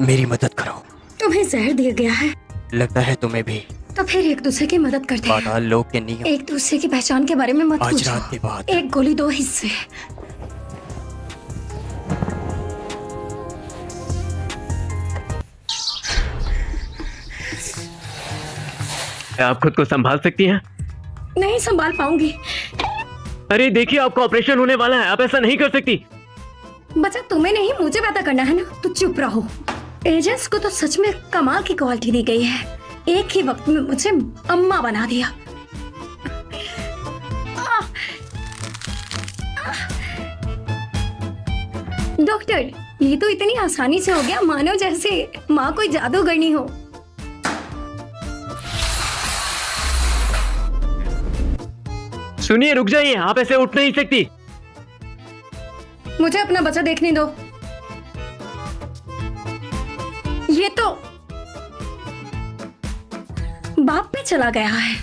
मेरी मदद करो। तुम्हें जहर दिया गया है? लगता है तुम्हें भी। तो फिर एक दूसरे की मदद करते हैं। पाताल लोक के नियम। एक दूसरे की पहचान के बारे में मत आज पूछो। रात के बाद। एक गोली दो हिस्से। आप खुद को संभाल सकती हैं? नहीं संभाल पाऊंगी। अरे देखिए, आपका ऑपरेशन होने वाला है, आप ऐसा नहीं कर सकती। बच्चा तुम्हें नहीं मुझे पैदा करना है ना, तो चुप रहो। एजेंट्स को तो सच में कमाल की क्वालिटी दी गई है। एक ही वक्त में मुझे अम्मा बना दिया। डॉक्टर, ये तो इतनी आसानी से हो गया मानो जैसे माँ कोई जादूगरनी हो। सुनिए, रुक जाइए, आप ऐसे उठ नहीं सकती। मुझे अपना बच्चा देखने दो। ये तो बाप पे चला गया है।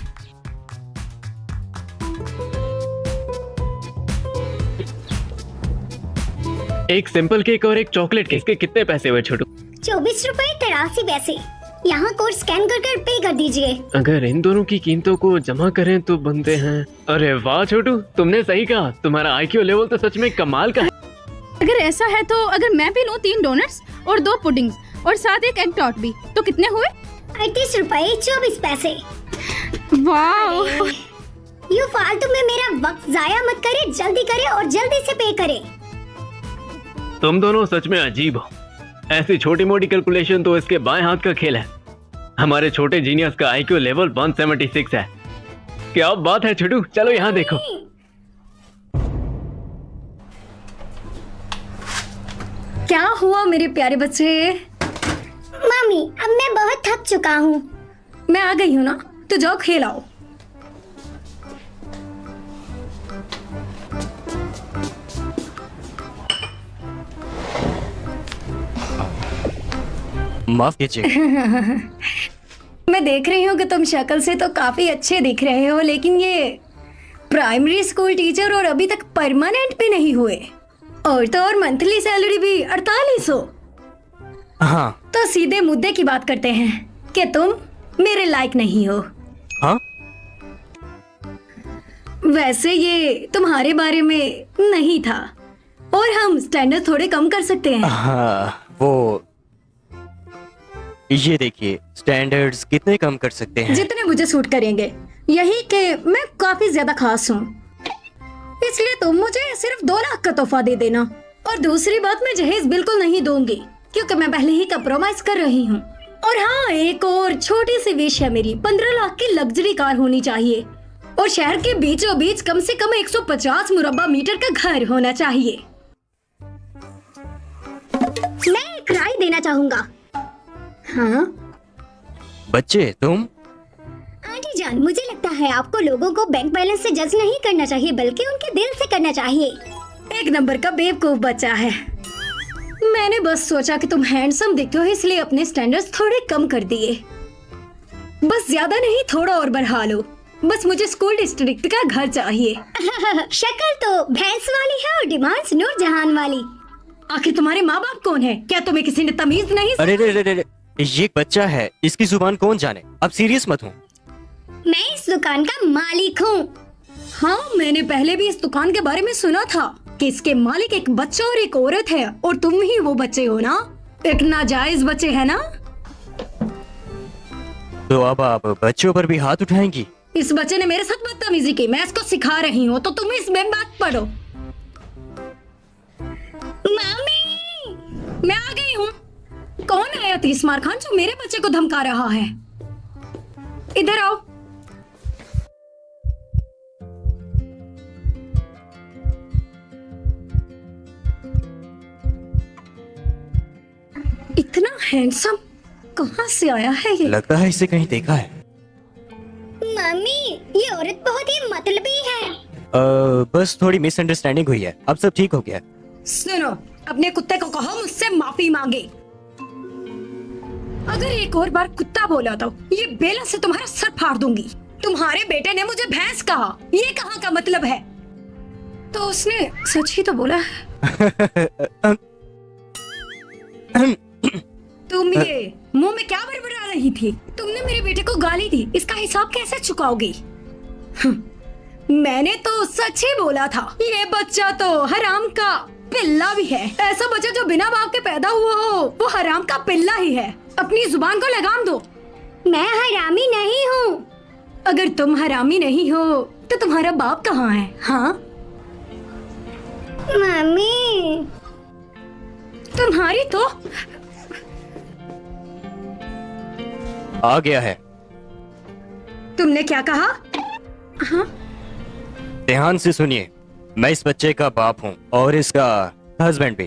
एक सिंपल केक और एक चॉकलेट केक के कितने पैसे हुए छोटू? 24 रुपए 83 पैसे। यहाँ कोड स्कैन कर पे कर दीजिए। अगर इन दोनों की कीमतों को जमा करें तो बनते हैं। अरे वाह छोटू, तुमने सही कहा, तुम्हारा आईक्यू लेवल तो सच में कमाल का है। अगर ऐसा है तो अगर मैं भी लूँ 3 डोनट्स और 2 पुडिंग्स और साथ एक एग टॉट भी, तो कितने हुए? 38 रुपए 24 पैसे। वाह, यू फालतू में मेरा वक्त जाया मत करे, जल्दी करे और जल्दी से पे करे। तुम दोनों सच में अजीब हो। ऐसी छोटी मोटी कैलकुलेशन तो इसके बाएं हाथ का खेल है। हमारे छोटे जीनियस का आईक्यू लेवल 176 है। क्या बात है छोटू, चलो यहाँ देखो। क्या हुआ मेरे प्यारे बच्चे? मम्मी, अब मैं बहुत थक चुका हूँ। मैं आ गई हूँ ना, तो जाओ खेलाओ। माफ कीजिए। मैं देख रही हूँ कि तुम शक्ल से तो काफी अच्छे दिख रहे हो, लेकिन ये प्राइमरी स्कूल टीचर और अभी तक परमानेंट भी नहीं हुए, और तो और मंथली सैलरी भी 4800। हाँ। तो सीधे मुद्दे की बात करते हैं कि तुम मेरे लायक नहीं हो। हाँ? वैसे ये तुम्हारे बारे में नहीं था, और हम स्टैंडर्ड थोड़े कम कर सकते हैं। हाँ, वो ये देखिए, स्टैंडर्ड्स कितने कम कर सकते हैं? जितने मुझे सूट करेंगे। यही कि मैं काफी ज्यादा खास हूँ, इसलिए तुम मुझे सिर्फ 2 लाख का तोहफा दे देना। और दूसरी बात, मैं जहेज बिल्कुल नहीं दूंगी, क्योंकि मैं पहले ही कंप्रोमाइज कर रही हूँ। और हाँ, एक और छोटी सी विश है मेरी, 15 लाख की लग्जरी कार होनी चाहिए, और शहर के बीचों बीच कम से कम 150 मुरब्बा मीटर का घर होना चाहिए। मैं एक राय देना चाहूँगा। हाँ बच्चे, तुम? आंटी जान, मुझे लगता है आपको लोगों को बैंक बैलेंस से जज नहीं करना चाहिए, बल्कि उनके दिल से करना चाहिए। एक नंबर का बेवकूफ बच्चा है। मैंने बस सोचा कि तुम हैंडसम दिखते हो, इसलिए अपने स्टैंडर्ड्स थोड़े कम कर दिए। बस ज्यादा नहीं, थोड़ा और बढ़ा लो। बस मुझे स्कूल डिस्ट्रिक्ट का घर चाहिए। शक्ल तो भैंस वाली है और डिमांड्स नूरजहान वाली। आखिर तुम्हारे माँ बाप कौन है? क्या तुम्हें किसी ने तमीज नहीं? अरे रे रे रे, ये एक बच्चा है, इसकी जुबान कौन जाने। अब सीरियस मत हो। मैं इस दुकान का मालिक हूँ। हाँ, मैंने पहले भी इस दुकान के बारे में सुना था कि इसके मालिक एक बच्चा और एक औरत है, और तुम ही वो बच्चे हो ना? एक नाजायज बच्चे है ना? तो अब आप बच्चों पर भी हाथ उठाएंगी? इस बच्चे ने मेरे साथ बदतमीजी की, मैं इसको सिखा रही हूँ, तो तुम इसमें बात पढ़ो। मम्मी, मैं आ गई हूँ। कौन है तीसमार खान जो मेरे बच्चे को धमका रहा है? इधर आओ। इतना हैंडसम कहाँ से आया है ये? लगता है इसे कहीं देखा है। मम्मी, ये औरत बहुत ही मतलबी है। बस थोड़ी मिसअंडरस्टैंडिंग हुई है, अब सब ठीक हो गया। सुनो, अपने कुत्ते को कहो मुझसे माफी मांगे। अगर एक और बार कुत्ता बोला तो ये बेलन से तुम्हारा सर फाड़ दूंगी। तुम्हारे बेटे ने मुझे भैंस कहा, ये कहाँ का मतलब है? तो उसने सच ही तो बोला है। थी। तुमने मेरे बेटे को गाली दी, इसका हिसाब कैसे चुकाओगी? मैंने तो सच ही बोला था। ये बच्चा तो हराम का पिल्ला भी है। ऐसा बच्चा जो बिना बाप के पैदा हुआ हो वो हराम का पिल्ला ही है। अपनी जुबान को लगाम दो। मैं हरामी नहीं हूँ। अगर तुम हरामी नहीं हो तो तुम्हारा बाप कहाँ है? हाँ, मम्मी। तुम्हारी तो आ गया है। तुमने क्या कहा? हाँ, ध्यान से सुनिए, मैं इस बच्चे का बाप हूँ और इसका हस्बैंड भी।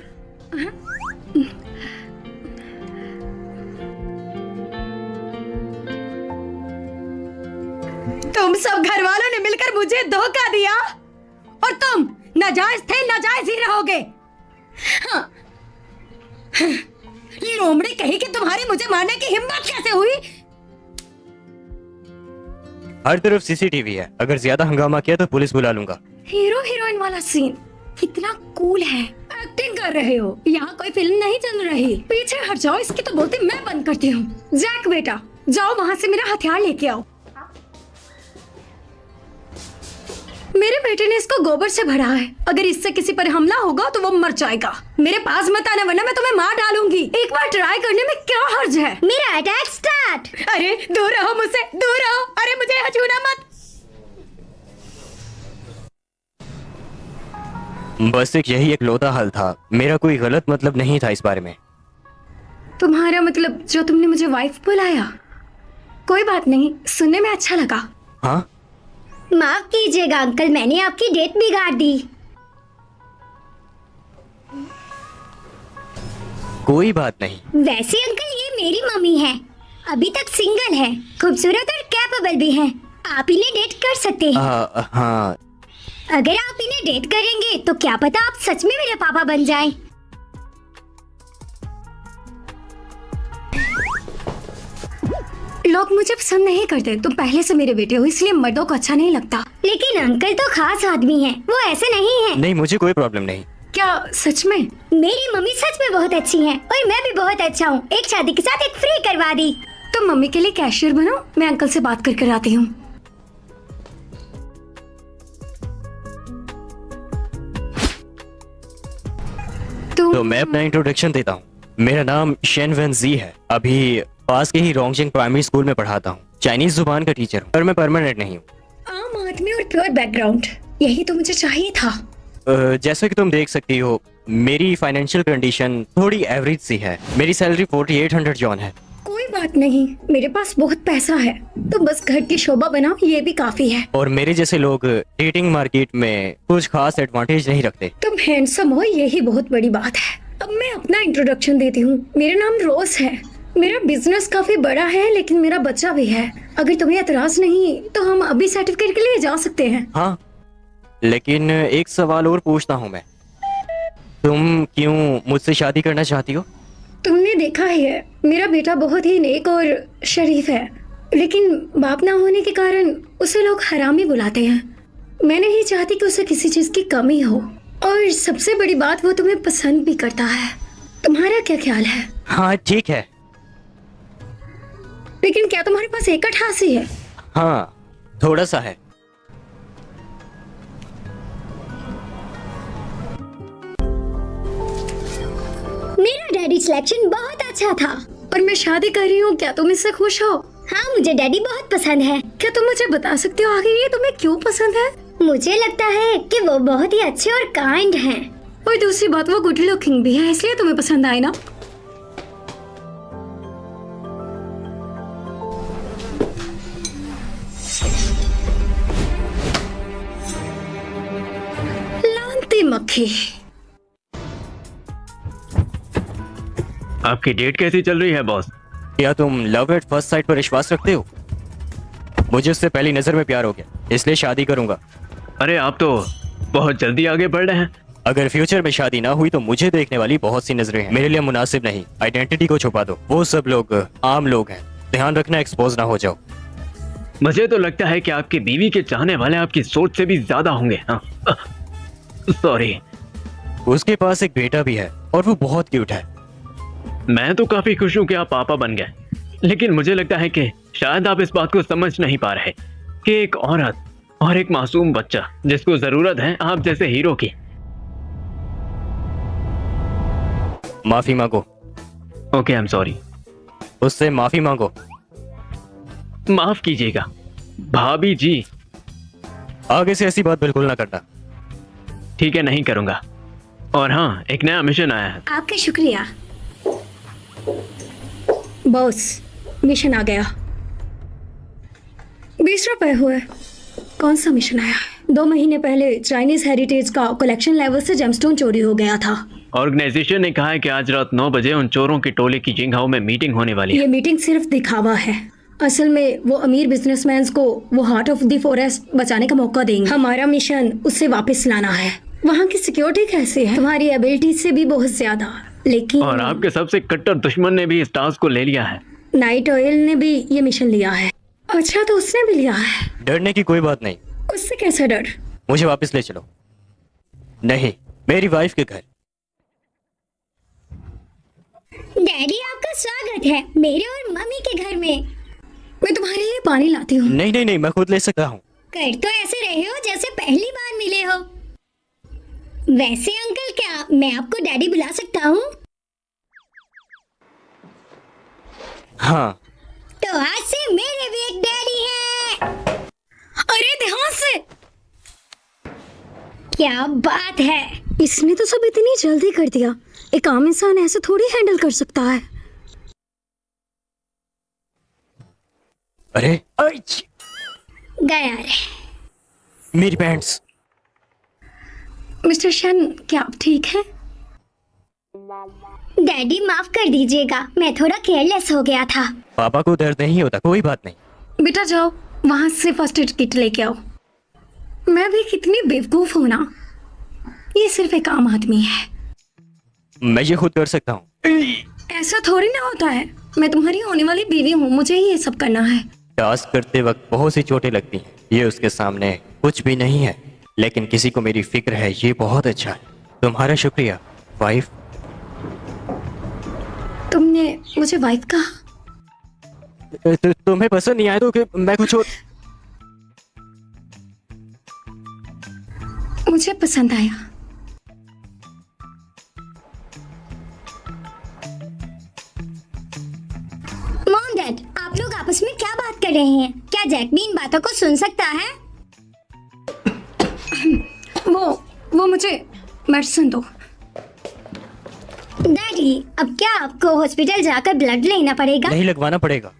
तुम सब घर वालों ने मिलकर मुझे धोखा दिया और तुम नाजायज थे, नाजायज ही रहोगे। हाँ। लोमड़ी कही कि तुम्हारी मुझे मारने की हिम्मत कैसे हुई? हर तरफ सीसीटीवी है, अगर ज्यादा हंगामा किया तो पुलिस बुला लूंगा। हीरो हीरोइन वाला सीन कितना कूल है। एक्टिंग कर रहे हो, यहाँ कोई फिल्म नहीं चल रही। पीछे हट जाओ, इसकी तो बोलती मैं बंद करती हूँ। जैक बेटा, जाओ वहाँ से मेरा हथियार लेके आओ। मेरे बेटे ने इसको गोबर से भरा है। अगर इससे किसी पर हमला होगा तो वो मर जाएगा। मेरे पास मत आना वरना मैं तुम्हें मार डालूंगी। एक बार ट्राई करने में क्या हर्ज है? मेरा अटैक स्टार्ट। अरे दूर रहो मुझसे, दूर रहो। अरे मुझे यहाँ छूना मत। बस एक यही एक लौता हल था, मेरा कोई गलत मतलब नहीं था इस बारे में। तुम्हारा मतलब जो तुमने मुझे वाइफ बुलाया? कोई बात नहीं, सुनने में अच्छा लगा। हाँ, माफ कीजिएगा अंकल, मैंने आपकी डेट बिगाड़ दी। कोई बात नहीं। वैसे अंकल ये मेरी मम्मी है, अभी तक सिंगल है, खूबसूरत और कैपेबल भी है। आप इन्हें डेट कर सकते हैं। हाँ, अगर आप इन्हें डेट करेंगे तो क्या पता आप सच में मेरे पापा बन जाएं। लोग मुझे पसंद नहीं करते। तुम पहले से मेरे बेटे हो, इसलिए मर्दों को अच्छा नहीं लगता। लेकिन अंकल तो खास आदमी हैं, वो ऐसे नहीं हैं। नहीं, मुझे कोई प्रॉब्लम नहीं। क्या सच में? मेरी मम्मी सच में बहुत अच्छी हैं और मैं भी बहुत अच्छा हूँ। एक शादी के साथ एक फ्री करवा दी। तुम मम्मी के लिए कैशियर बनो, मैं अंकल से बात कर आती हूँ। तो मैं अपना इंट्रोडक्शन देता हूँ। मेरा नाम शेन वेन जी है। अभी पास के ही रोंगजिंग प्राइमरी स्कूल में पढ़ाता हूँ। चाइनीज जुबान का टीचर हूँ, पर मैं परमानेंट नहीं हूँ। आम आदमी और प्योर बैकग्राउंड, यही तो मुझे चाहिए था। जैसा कि तुम देख सकती हो, मेरी फाइनेंशियल कंडीशन थोड़ी एवरेज सी है। मेरी सैलरी 4800 जॉन है। कोई बात नहीं, मेरे पास बहुत पैसा है। तो बस घर की शोभा बनाओ, ये भी काफी है। और मेरे जैसे लोग डेटिंग मार्केट में कुछ खास एडवांटेज नहीं रखते। तुम हैंडसम हो, यही बहुत बड़ी बात है। अब मैं अपना इंट्रोडक्शन देती हूँ। मेरा नाम रोज है। मेरा बिजनेस काफी बड़ा है, लेकिन मेरा बच्चा भी है। अगर तुम्हें एतराज नहीं तो हम अभी सर्टिफिकेट के लिए जा सकते हैं। हाँ, लेकिन एक सवाल और पूछता हूँ मैं, तुम क्यों मुझसे शादी करना चाहती हो? तुमने देखा ही है, मेरा बेटा बहुत ही नेक और शरीफ है, लेकिन बाप ना होने के कारण उसे लोग हरामी बुलाते हैं। मैं नहीं चाहती कि उसे किसी चीज की कमी हो, और सबसे बड़ी बात, वो तुम्हें पसंद भी करता है। तुम्हारा क्या ख्याल है? हाँ ठीक है। लेकिन क्या तुम्हारे पास एक अठासी है? हाँ, थोड़ा सा है। मेरा डैडी सिलेक्शन बहुत अच्छा था। और मैं शादी कर रही हूँ, क्या तुम इससे खुश हो? हाँ, मुझे डैडी बहुत पसंद है। क्या तुम मुझे बता सकते हो आगे ये तुम्हें क्यों पसंद है? मुझे लगता है कि वो बहुत ही अच्छे और काइंड हैं। और दूसरी बात, वो गुड लुकिंग भी है, इसलिए तुम्हें पसंद आए ना। लानती मक्खी। आपकी डेट कैसी चल रही है बॉस? क्या तुम लव एट फर्स्ट साइट पर विश्वास रखते हो? मुझे उससे पहली नजर में प्यार हो गया, इसलिए शादी करूंगा। अरे आप तो बहुत जल्दी आगे बढ़ रहे हैं। अगर फ्यूचर में शादी ना हुई तो मुझे देखने वाली बहुत सी नजरें हैं, मेरे लिए मुनासिब नहीं। आइडेंटिटी को छुपा दो, वो सब लोग आम लोग हैं, ध्यान रखना एक्सपोज ना हो जाओ। मुझे तो लगता है कि आपकी बीवी के चाहने वाले आपकी सोच से भी ज्यादा होंगे। सॉरी। उसके पास एक बेटा भी है और वो बहुत क्यूट है। मैं तो काफी खुश हूँ कि आप पापा बन गए, लेकिन मुझे लगता है कि शायद आप इस बात को समझ नहीं पा रहे कि एक औरत और एक मासूम बच्चा जिसको जरूरत है आप जैसे हीरो की। माफी मांगो, ओके, आई एम सॉरी। उससे माफी मांगो। माफ कीजिएगा भाभी जी। आगे से ऐसी बात बिल्कुल ना करना। ठीक है, नहीं करूंगा। और हाँ, एक नया मिशन आया है। आपका शुक्रिया बॉस। मिशन आ गया। 20 रुपए हुए। कौन सा मिशन आया? 2 महीने पहले चाइनीज हेरिटेज का कलेक्शन लेवल से जेमस्टोन चोरी हो गया था। ऑर्गेनाइजेशन ने कहा है कि आज रात 9 बजे उन चोरों की टोली की जिंगहाओ में मीटिंग होने वाली है। ये मीटिंग सिर्फ दिखावा है। असल में वो अमीर बिजनेसमैन को वो हार्ट ऑफ द फॉरेस्ट बचाने का मौका देंगे। हमारा मिशन उससे वापस लाना है। वहाँ की सिक्योरिटी कैसी है? तुम्हारी एबिलिटी से भी बहुत ज्यादा। लेकिन और आपके सबसे कट्टर दुश्मन ने भी इस टास्क को ले लिया है। नाइट ऑयल ने भी ये मिशन लिया है। अच्छा, तो उसने भी लिया है। डरने की कोई बात नहीं। उससे कैसा डर? मुझे वापस ले चलो। नहीं, मेरी वाइफ के घर। डैडी, आपका स्वागत है मेरे और मम्मी के घर में। मैं तुम्हारे लिए पानी लाती हूँ। नहीं नहीं नहीं, मैं खुद ले सकता हूँ। कर तो ऐसे रहे हो जैसे पहली बार मिले हो। वैसे अंकल, क्या मैं आपको डैडी बुला सकता हूँ? हाँ। तो आज से मेरे भी एक डैडी है। अरे ध्यान से। क्या बात है। इसने तो सब इतनी जल्दी कर दिया। एक आम इंसान ऐसे थोड़ी हैंडल कर सकता है। अरे आइच! गया रे। मेरी पैंट्स। मिस्टर शन, क्या आप ठीक हैं? डैडी, माफ कर दीजिएगा, मैं थोड़ा केयरलेस हो गया था। पापा को दर्द नहीं होता, कोई बात नहीं। बेटा जाओ, वहां से फर्स्ट एड किट लेके आओ। मैं भी कितनी बेवकूफ हूं ना। ये सिर्फ एक आम आदमी है। मैं ये खुद कर सकता हूँ। ऐसा थोड़ी ना होता है। मैं तुम्हारी होने वाली बीवी हूँ, मुझे ही ये सब करना है। टास्क करते वक्त बहुत सी चोटें लगती हैं। ये उसके सामने कुछ भी नहीं है, लेकिन किसी को मेरी फिक्र है, ये बहुत अच्छा है। तुम्हारा शुक्रिया वाइफ। तुमने मुझे वाइफ कहा? तुम्हें पसंद नहीं आया तो कि मैं कुछ और। मुझे पसंद आया। मॉम, डैड, आप लोग आपस में क्या बात कर रहे हैं? क्या जैक भी इन बातों को सुन सकता है? वो मुझे मेडिसिन दो। डैडी, अब क्या आपको हॉस्पिटल जाकर ब्लड लेना पड़ेगा? नहीं, लगवाना पड़ेगा।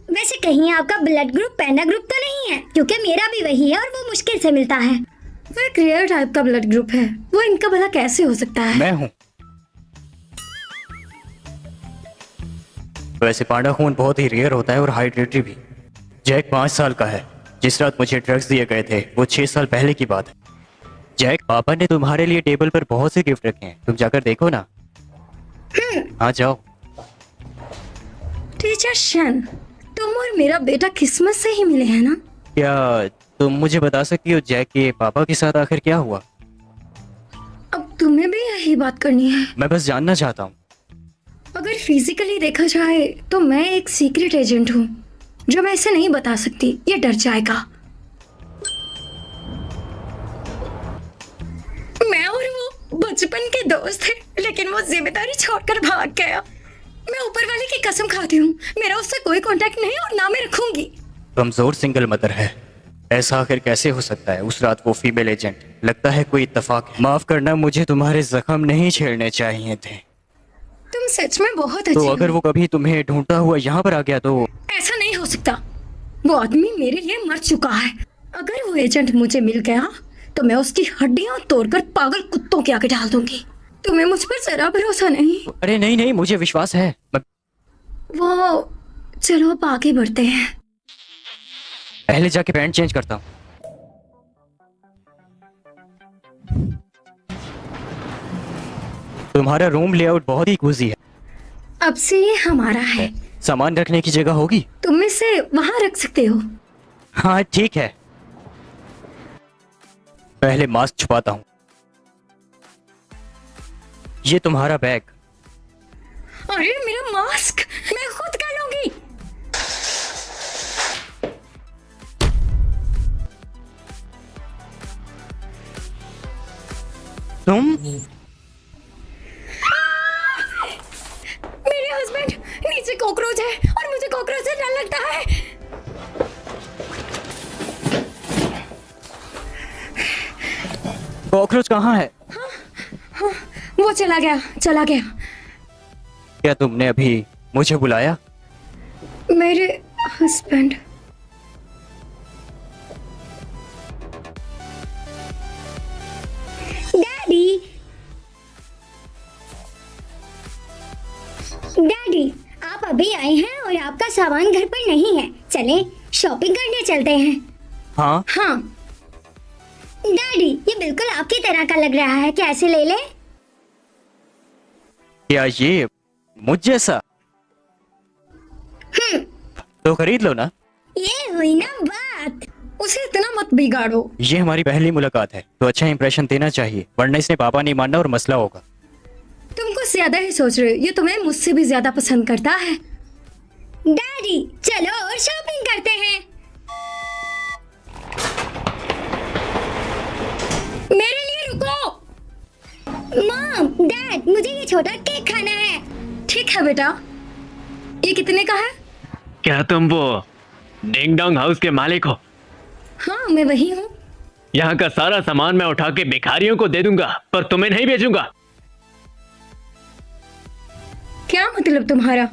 वैसे कहीं आपका ब्लड ग्रुप पैंडा ग्रुप तो नहीं है? क्योंकि मेरा भी वही है और वो मुश्किल से मिलता है। वो एक रेयर टाइप का ब्लड ग्रुप है। वो इनका भला कैसे हो सकता है? मैं हूँ। वैसे पांडा खून बहुत ही रेयर होता है और हाइड्रेटरी भी। जैक 5 साल का है। जिस रात मुझे ड्रग्स दिए गए थे वो 6 साल पहले की बात है। जैक, पापा ने तुम्हारे लिए टेबल पर बहुत से गिफ्ट रखे हैं, तुम जाकर देखो ना। हाँ जाओ। टीचर शन, तुम और मेरा बेटा किस्मत से ही मिले हैं ना? क्या तुम मुझे बता सकती हो जैक के पापा के साथ आखिर क्या हुआ? अब तुम्हें भी यही बात करनी है? मैं बस जानना चाहता हूँ। अगर फिजिकली देखा जाए तो मैं एक सीक्रेट एजेंट हूँ जो मैं इसे नहीं बता सकती, ये डर जाएगा। मैं और वो बचपन के दोस्त थे, लेकिन वो जिम्मेदारी छोड़कर भाग गया। मैं ऊपर वाले की कसम खाती हूँ, मेरा उससे कोई कांटेक्ट नहीं और ना मैं रखूंगी। कमजोर सिंगल मदर है, ऐसा आखिर कैसे हो सकता है? उस रात वो फीमेल एजेंट, लगता है कोई इत्तेफाक है। माफ करना, मुझे तुम्हारे जख्म नहीं छेड़ने चाहिए थे। तुम सच में बहुत अच्छे तो हो। अगर वो कभी तुम्हें ढूंढता हुआ यहाँ पर आ गया तो? ऐसा नहीं हो सकता। वो आदमी मेरे लिए मर चुका है। अगर वो एजेंट मुझे मिल गया तो मैं उसकी हड्डियां तोड़कर पागल कुत्तों के आगे डाल दूंगी। तुम्हें मुझ पर जरा भरोसा नहीं? अरे नहीं नहीं, मुझे विश्वास है। वो चलो अब आगे बढ़ते हैं। पहले जाके पैंट चेंज करता हूँ। तुम्हारा रूम लेआउट बहुत ही कोजी है। अब से ये हमारा है। सामान रखने की जगह होगी? तुम इसे वहां रख सकते हो। हाँ ठीक है। पहले मास्क छुपाता हूँ। ये तुम्हारा बैग। अरे मेरा मास्क मैं खुद कर लूंगी। तुम? मेरे हस्बैंड, नीचे कॉकरोच है और मुझे कॉकरोच से डर लगता है। कॉकरोच कहाँ है? वो चला गया, चला गया। क्या तुमने अभी मुझे बुलाया? मेरे हस्बैंड। डैडी, डैडी, आप अभी आए हैं और आपका सामान घर पर नहीं है। चलें, शॉपिंग करने चलते हैं। हाँ, हाँ, डैडी, ये बिल्कुल आपकी तरह का लग रहा है, कैसे ले ले? क्या ये मुझ जैसा? तो खरीद लो ना। ये हुई ना बात। उसे इतना मत बिगाड़ो। ये हमारी पहली मुलाकात है तो अच्छा इंप्रेशन देना चाहिए, वरना इसने पापा नहीं मानना और मसला होगा। तुम कुछ ज्यादा ही सोच रहे हो, ये तुम्हें मुझसे भी ज्यादा पसंद करता है। डैडी, चलो और शॉपिंग करते हैं। मेरे लिए रुको। मॉम, डैड, मुझे ये छोटा केक खाना है। ठीक है बेटा, ये कितने का है? क्या तुम वो डिंग डोंग हाउस के मालिक हो? हाँ, मैं वही हूँ। यहाँ का सारा सामान मैं उठा के भिखारियों को दे दूंगा, पर तुम्हें नहीं बेचूंगा। क्या मतलब तुम्हारा?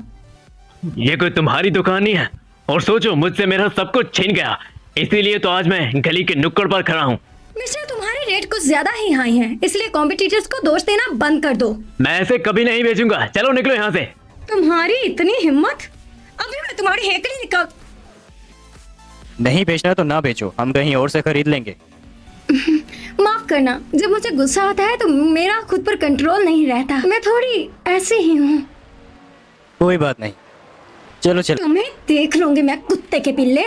ये कोई तुम्हारी दुकान नहीं है। और सोचो, मुझसे मेरा सब कुछ छीन गया, इसीलिए तो आज मैं गली के नुक्कड़ पर खड़ा हूँ। मिस्टर, तुम्हारे रेट कुछ ज्यादा ही हाई हैं, इसलिए कॉम्पिटिटर्स को दोष देना बंद कर दो। मैं ऐसे कभी नहीं बेचूंगा। चलो निकलो यहाँ से। तुम्हारी इतनी हिम्मत, अभी मैं तुम्हारी हेकड़ी निकाल। नहीं बेचना तो ना बेचो, हम कहीं और से खरीद लेंगे। माफ करना, जब मुझे गुस्सा आता है तो मेरा खुद पर कंट्रोल नहीं रहता। मैं थोड़ी ऐसे ही हूँ। कोई बात नहीं, चलो चलो। तुम्हें देख लूंगी मैं, कुत्ते के पिल्ले।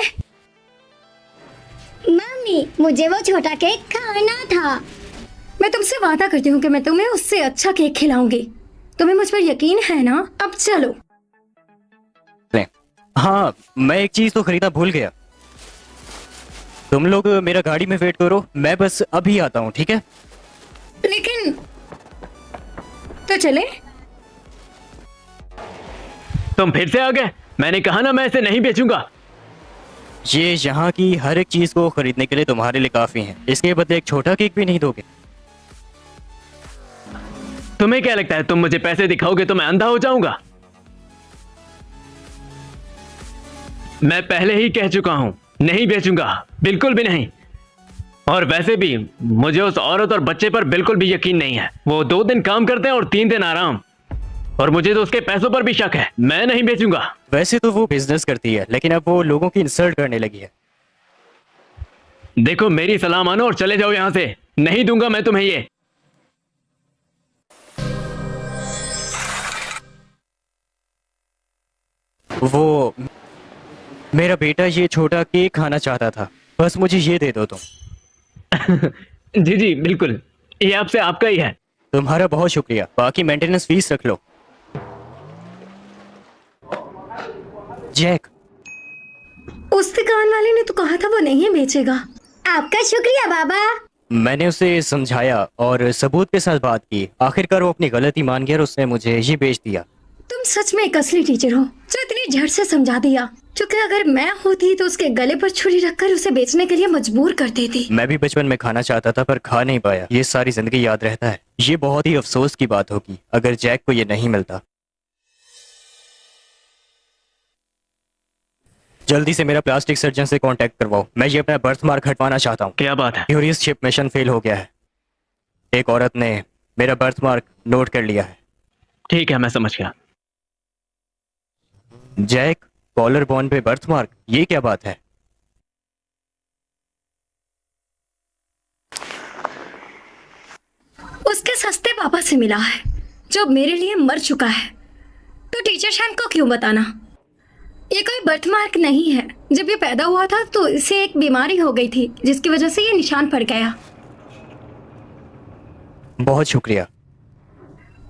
मम्मी, मुझे वो छोटा केक खाना था। मैं तुमसे वादा करती हूँ कि मैं तुम्हें उससे अच्छा केक खिलाऊंगी। तुम्हें मुझ पर यकीन है ना? अब चलो। हाँ, मैं एक चीज तो खरीदना भूल गया। तुम लोग मेरा गाड़ी में वेट करो, मैं बस अभी आता हूँ, ठीक है? लेकिन तो चले। तुम फिर से आ गए। मैंने कहा ना, मैं इसे नहीं बेचूंगा। ये यहाँ की हर एक चीज को खरीदने के लिए तुम्हारे लिए काफी है, इसके बदले एक छोटा केक भी नहीं दोगे? तुम्हें क्या लगता है, तुम मुझे पैसे दिखाओगे तो मैं अंधा हो जाऊंगा? मैं पहले ही कह चुका हूं, नहीं बेचूंगा, बिल्कुल भी नहीं। और वैसे भी मुझे उस औरत और बच्चे पर बिल्कुल भी यकीन नहीं है। वो 2 दिन काम करते हैं और 3 दिन आराम। और मुझे तो उसके पैसों पर भी शक है। मैं नहीं बेचूंगा। वैसे तो वो बिजनेस करती है, लेकिन अब वो लोगों की इंसल्ट करने लगी है। देखो, मेरी सलाह मानो और चले जाओ यहां से। नहीं दूंगा मैं तुम्हें ये। वो मेरा बेटा ये छोटा केक खाना चाहता था, बस मुझे ये दे दो तुम। जी जी बिल्कुल, ये आपसे आपका ही है। तुम्हारा बहुत शुक्रिया, बाकी मेंटेनेंस फीस रख लो। जैक, उस दुकान वाले ने तो कहा था वो नहीं बेचेगा। आपका शुक्रिया बाबा। मैंने उसे समझाया और सबूत के साथ बात की। आखिरकार वो अपनी गलती मान गया और उसने मुझे ये बेच दिया। तुम सच में एक असली टीचर हो जो इतनी झट से समझा दिया, क्योंकि अगर मैं होती तो उसके गले पर छुरी रखकर उसे बेचने के लिए मजबूर कर देती। मैं भी बचपन में खाना चाहता था पर खा नहीं पाया। ये सारी जिंदगी याद रहता है। ये बहुत ही अफसोस की बात होगी अगर जैक को ये नहीं मिलता। जल्दी से मेरा प्लास्टिक सर्जन से कांटेक्ट करवाओ, मैं ये अपना बर्थ मार्क हटवाना चाहता हूँ। क्या बात है? क्यूरियस शिप मिशन फेल हो गया है। एक औरत ने मेरा बर्थ मार्क नोट कर लिया है। ठीक है, मैं समझ गया। जैक, कॉलर बोन पे बर्थ मार्क, ये क्या बात है? उसके सस्ते पापा से मिला है जो मेरे लिए मर चुका है, तो टीचर शान को क्यों बताना? ये कोई बर्थ मार्क नहीं है। जब ये पैदा हुआ था तो इसे एक बीमारी हो गई थी जिसकी वजह से ये निशान पड़ गया। बहुत शुक्रिया।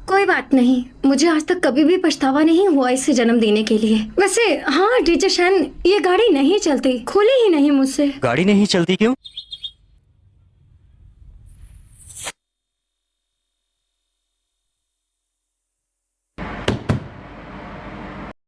कोई बात नहीं, मुझे आज तक कभी भी पछतावा नहीं हुआ इसे जन्म देने के लिए। वैसे हाँ टीचर शान, ये गाड़ी नहीं चलती, खुली ही नहीं मुझसे। गाड़ी नहीं चलती क्यों?